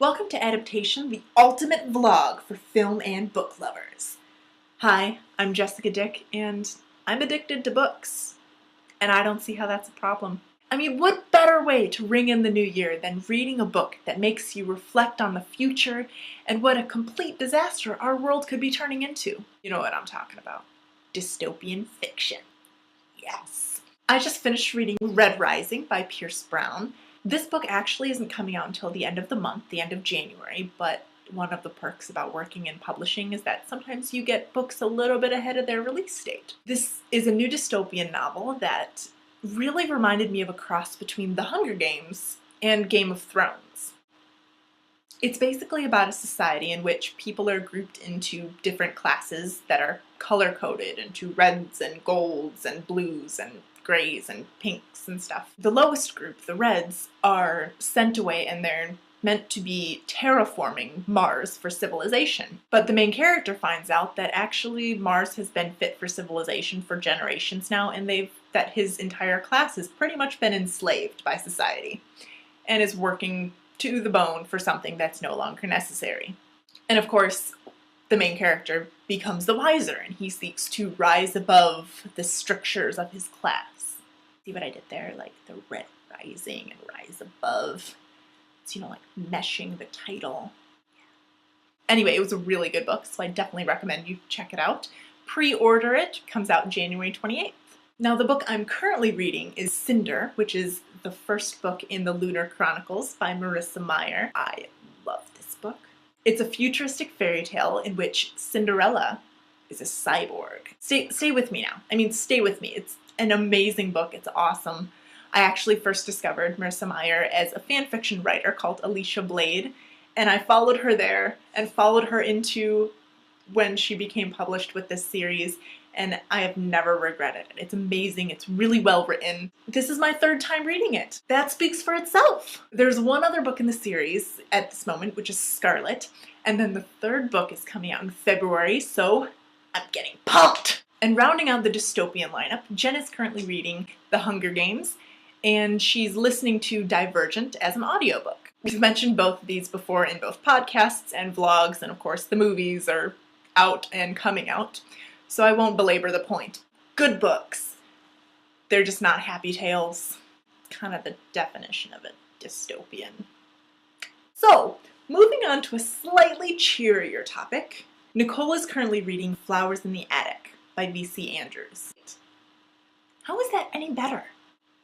Welcome to Adaptation, the ultimate vlog for film and book lovers. Hi, I'm Jessica Dick, and I'm addicted to books. And I don't see how that's a problem. I mean, what better way to ring in the new year than reading a book that makes you reflect on the future and what a complete disaster our world could be turning into? You know what I'm talking about. Dystopian fiction. Yes. I just finished reading Red Rising by Pierce Brown. This book actually isn't coming out until the end of the month, the end of January, but one of the perks about working in publishing is that sometimes you get books a little bit ahead of their release date. This is a new dystopian novel that really reminded me of a cross between The Hunger Games and Game of Thrones. It's basically about a society in which people are grouped into different classes that are color-coded into reds and golds and blues and grays and pinks and stuff. The lowest group, the Reds, are sent away and they're meant to be terraforming Mars for civilization. But the main character finds out that actually Mars has been fit for civilization for generations now, and that his entire class has pretty much been enslaved by society and is working to the bone for something that's no longer necessary. And of course, the main character becomes the wiser, and he seeks to rise above the strictures of his class. See what I did there? Like the Red Rising and Rise Above. It's, like meshing the title. Anyway, it was a really good book, so I definitely recommend you check it out. Pre-order it. Comes out January 28th. Now, the book I'm currently reading is Cinder, which is the first book in the Lunar Chronicles by Marissa Meyer. I love this book. It's a futuristic fairy tale in which Cinderella is a cyborg. Stay with me now. I mean, stay with me. It's an amazing book. It's awesome. I actually first discovered Marissa Meyer as a fan fiction writer called Alicia Blade, and I followed her there and followed her into when she became published with this series, and I have never regretted it. It's amazing. It's really well written. This is my third time reading it. That speaks for itself. There's one other book in the series at this moment, which is Scarlet, and then the third book is coming out in February, so I'm getting pumped! And rounding out the dystopian lineup, Jen is currently reading The Hunger Games, and she's listening to Divergent as an audiobook. We've mentioned both of these before in both podcasts and vlogs, and of course the movies are out and coming out, so I won't belabor the point. Good books. They're just not happy tales. Kind of the definition of a dystopian. So, moving on to a slightly cheerier topic, Nicole is currently reading Flowers in the Attic by V.C. Andrews. How is that any better?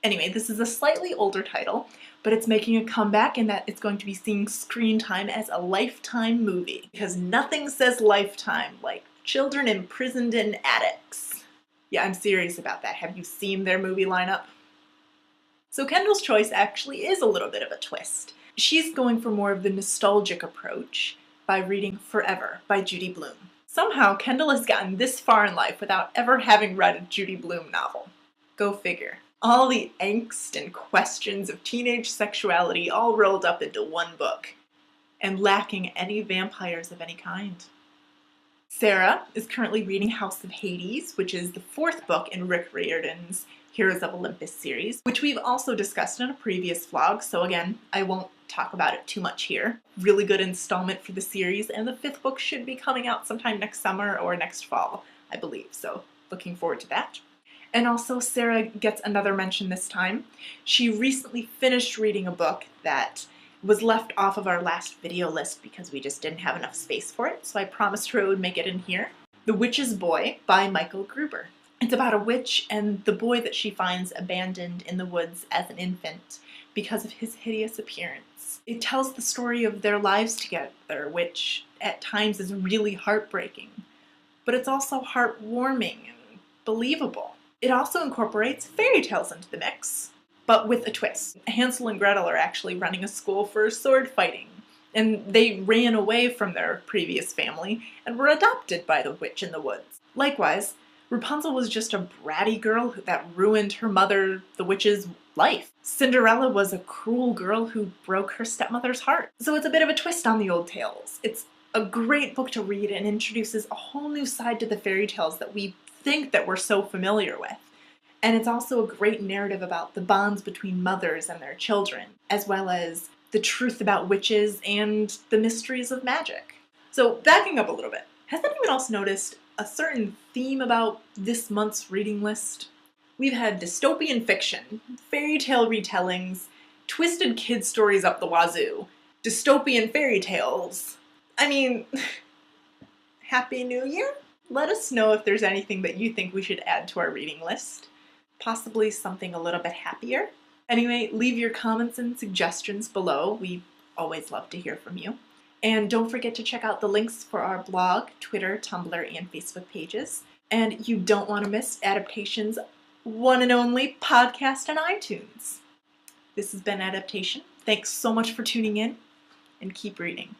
Anyway, this is a slightly older title, but it's making a comeback in that it's going to be seeing screen time as a Lifetime movie, because nothing says Lifetime like children imprisoned in attics. Yeah, I'm serious about that. Have you seen their movie lineup? So Kendall's choice actually is a little bit of a twist. She's going for more of the nostalgic approach by reading Forever by Judy Blume. Somehow, Kendall has gotten this far in life without ever having read a Judy Blume novel. Go figure. All the angst and questions of teenage sexuality all rolled up into one book, and lacking any vampires of any kind. Sarah is currently reading House of Hades, which is the fourth book in Rick Riordan's Heroes of Olympus series, which we've also discussed in a previous vlog, so again, I won't talk about it too much here. Really good installment for the series, and the fifth book should be coming out sometime next summer or next fall, I believe, so looking forward to that. And also, Sarah gets another mention this time. She recently finished reading a book that was left off of our last video list because we just didn't have enough space for it, so I promised her I would make it in here. The Witch's Boy by Michael Gruber. It's about a witch and the boy that she finds abandoned in the woods as an infant because of his hideous appearance. It tells the story of their lives together, which at times is really heartbreaking, but it's also heartwarming and believable. It also incorporates fairy tales into the mix, but with a twist. Hansel and Gretel are actually running a school for sword fighting, and they ran away from their previous family and were adopted by the witch in the woods. Likewise, Rapunzel was just a bratty girl that ruined her mother, the witch's, life. Cinderella was a cruel girl who broke her stepmother's heart. So it's a bit of a twist on the old tales. It's a great book to read and introduces a whole new side to the fairy tales that we think that we're so familiar with. And it's also a great narrative about the bonds between mothers and their children, as well as the truth about witches, and the mysteries of magic. So backing up a little bit, has anyone else noticed a certain theme about this month's reading list? We've had dystopian fiction, fairy tale retellings, twisted kid stories up the wazoo, dystopian fairy tales. I mean, Happy New Year? Let us know if there's anything that you think we should add to our reading list. Possibly something a little bit happier. Anyway, leave your comments and suggestions below. We always love to hear from you. And don't forget to check out the links for our blog, Twitter, Tumblr, and Facebook pages. And you don't want to miss Adaptation's one and only podcast on iTunes. This has been Adaptation. Thanks so much for tuning in, and keep reading.